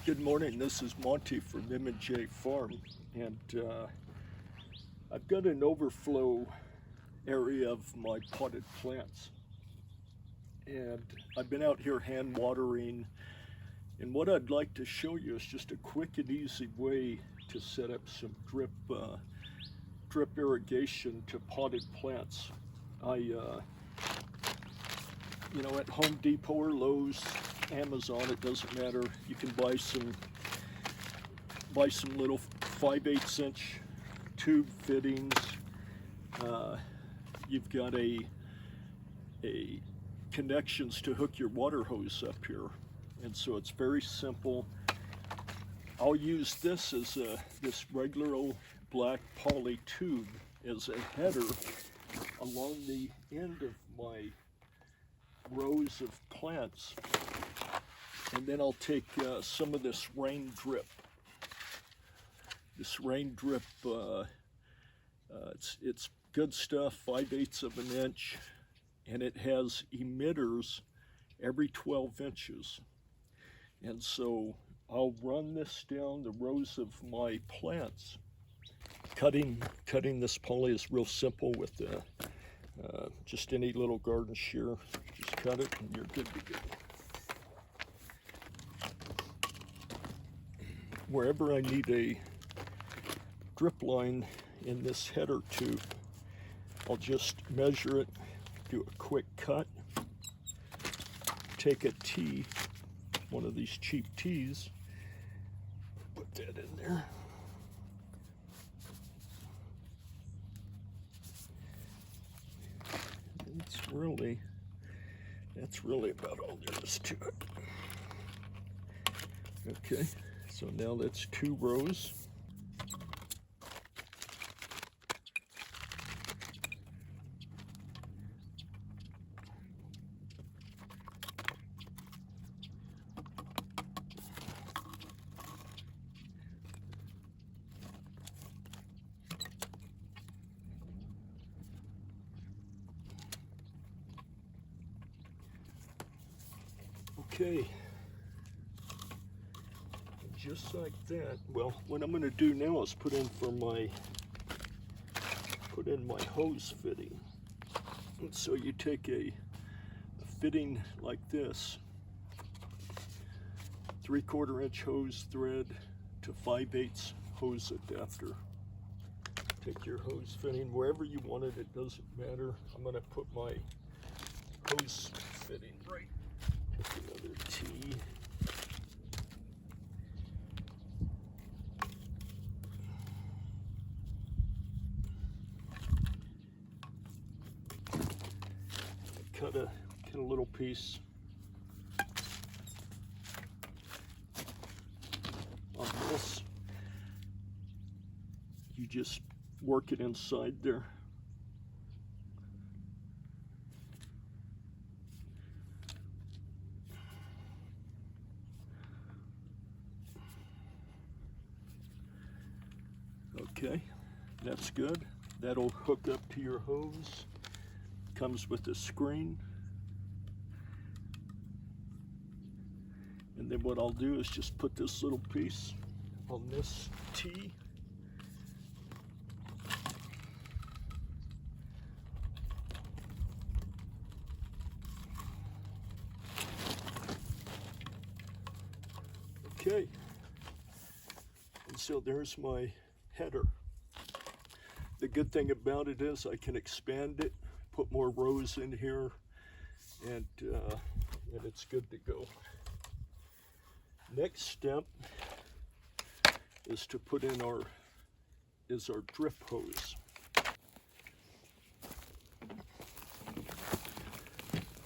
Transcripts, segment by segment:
Good morning, this is Monty from M&J Farm, and I've got an overflow area of my potted plants, and I've been out here hand watering, and what I'd like to show you is just a quick and easy way to set up some drip irrigation to potted plants. At Home Depot or Lowe's, Amazon, it doesn't matter. You can buy some little 5/8 inch tube fittings. You've got a connections to hook your water hose up here, and so it's very simple. I'll use this as this regular old black poly tube as a header along the end of my rows of plants, and then I'll take some of this rain drip. This rain drip, it's good stuff, 5/8 of an inch, and it has emitters every 12 inches. And so I'll run this down the rows of my plants. Cutting this poly is real simple with just any little garden shear. Just cut it and you're good to go. Wherever I need a drip line in this header tube, I'll just measure it, do a quick cut, take a T, one of these cheap tees, put that in there. That's really about all there is to it. Okay, so now that's 2 rows. Okay, just like that. Well, what I'm going to do now is put in my hose fitting. And so you take a fitting like this, 3/4 inch hose thread to 5/8 hose adapter. Take your hose fitting wherever you want it, it doesn't matter. I'm going to put my hose fitting right. Take another T. Cut a little piece on this. You just work it inside there. Okay, that's good. That'll hook up to your hose. Comes with a screen. And then what I'll do is just put this little piece on this T. Okay, and so there's my header. The good thing about it is I can expand it, put more rows in here, and it's good to go. Next step is to put in our drip hose.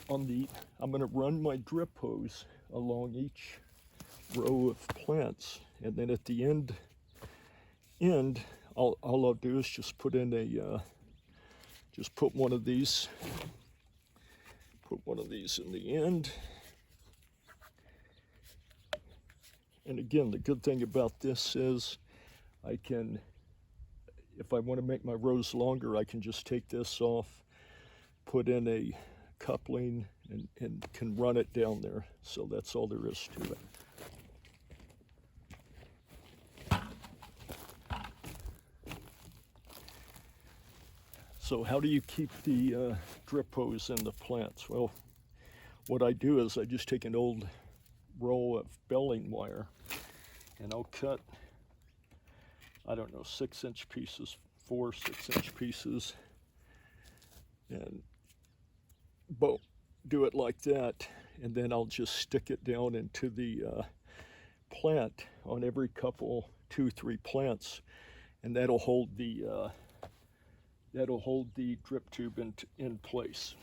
I'm going to run my drip hose along each row of plants, and then at the end all I'll do is just put in put one of these in the end. And again, the good thing about this is I can, if I want to make my rows longer, I can just take this off, put in a coupling, and can run it down there. So that's all there is to it. So how do you keep the drip hose in the plants? Well, what I do is I just take an old roll of baling wire and I'll cut, I don't know, 6-inch pieces, 4 6-inch pieces, and do it like that, and then I'll just stick it down into the plant on every couple, 2-3 plants, and that'll hold the drip tube in place.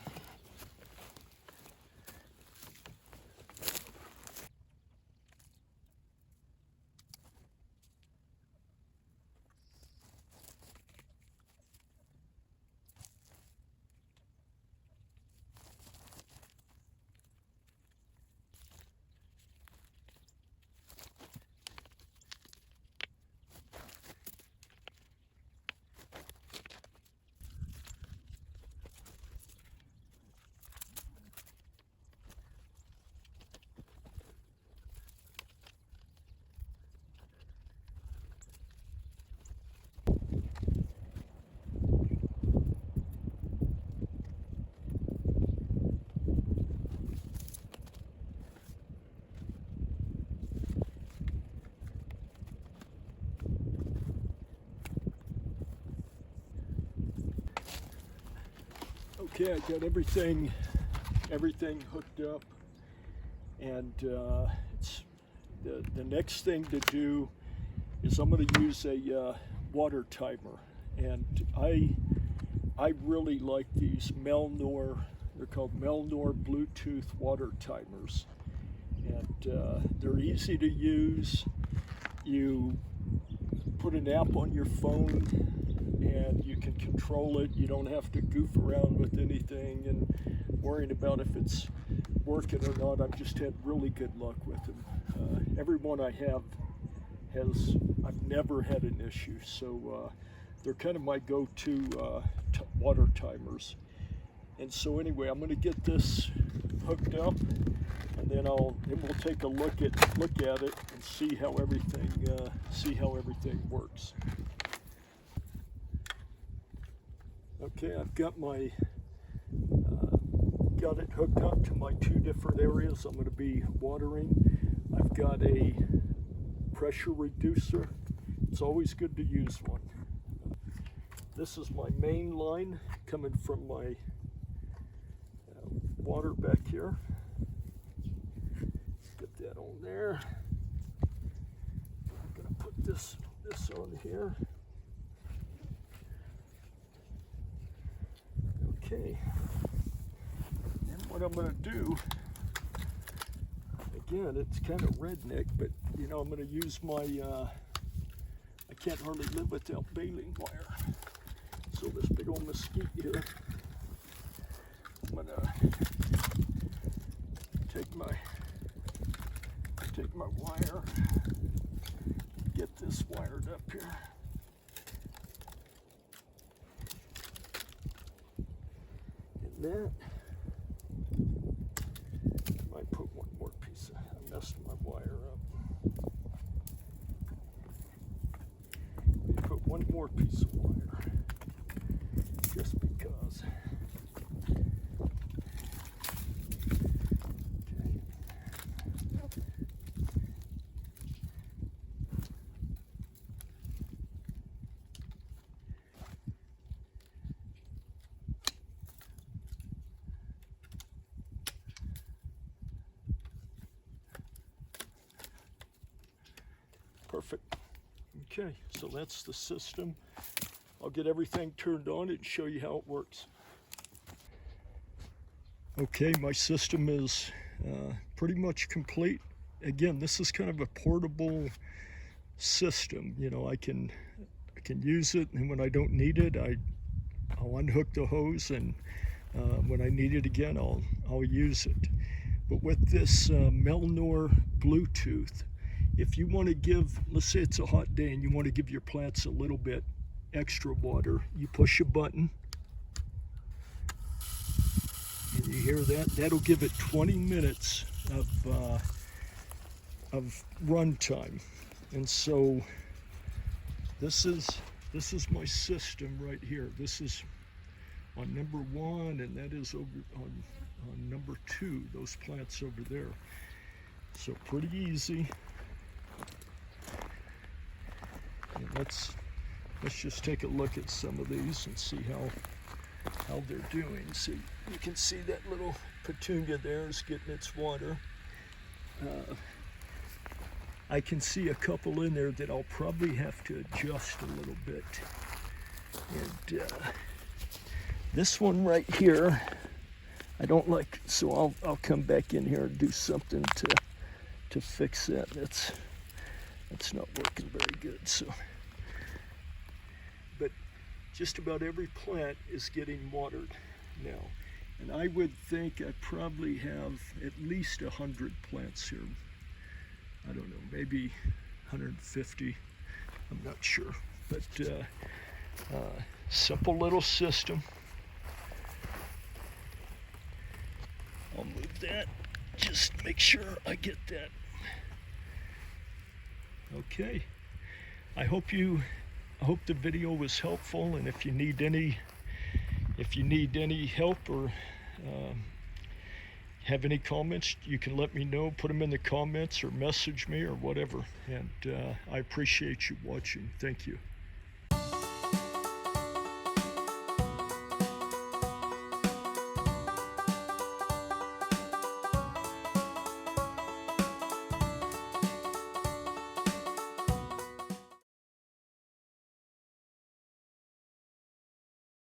Okay, I got everything hooked up, and it's the next thing to do is I'm going to use a water timer, and I really like these Melnor. They're called Melnor Bluetooth water timers, and they're easy to use. You put an app on your phone and you can control it. You don't have to goof around with anything and worrying about if it's working or not. I've just had really good luck with them. Every one I have I've never had an issue. So they're kind of my go-to water timers. And so anyway, I'm going to get this hooked up, and then we'll take a look at it and see how everything works. Okay, I've got it hooked up to my 2 different areas I'm going to be watering. I've got a pressure reducer. It's always good to use one. This is my main line coming from my water back here. Get that on there. I'm going to put this on here. Okay, and what I'm going to do, again, it's kind of redneck, but you know, I'm going to use my, I can't hardly live without baling wire. So this big old mesquite here, I'm going to take my wire, get this wired up here. That might put one more piece. I messed my wire up. Put one more piece of wire, just because. Perfect. Okay, so that's the system. I'll get everything turned on and show you how it works. Okay, my system is pretty much complete. Again, this is kind of a portable system. You know, I can use it, and when I don't need it, I'll unhook the hose, and when I need it again, I'll use it. But with this Melnor Bluetooth, if you want to give, let's say it's a hot day and you want to give your plants a little bit extra water, you push a button and you hear that. That'll give it 20 minutes of run time. And so this is my system right here. This is on number 1, and that is over on number 2, those plants over there. So pretty easy. And let's just take a look at some of these and see how they're doing. So you can see that little petunia there is getting its water. I can see a couple in there that I'll probably have to adjust a little bit. And this one right here, I don't like, so I'll come back in here and do something to fix that. That's not working very good. So, but just about every plant is getting watered now. And I would think I probably have at least 100 plants here. I don't know, maybe 150, I'm not sure. But simple little system. I'll move that, just make sure I get that. Okay, I hope the video was helpful, and if you need any help or have any comments, you can let me know, put them in the comments or message me or whatever. And I appreciate you watching. Thank you.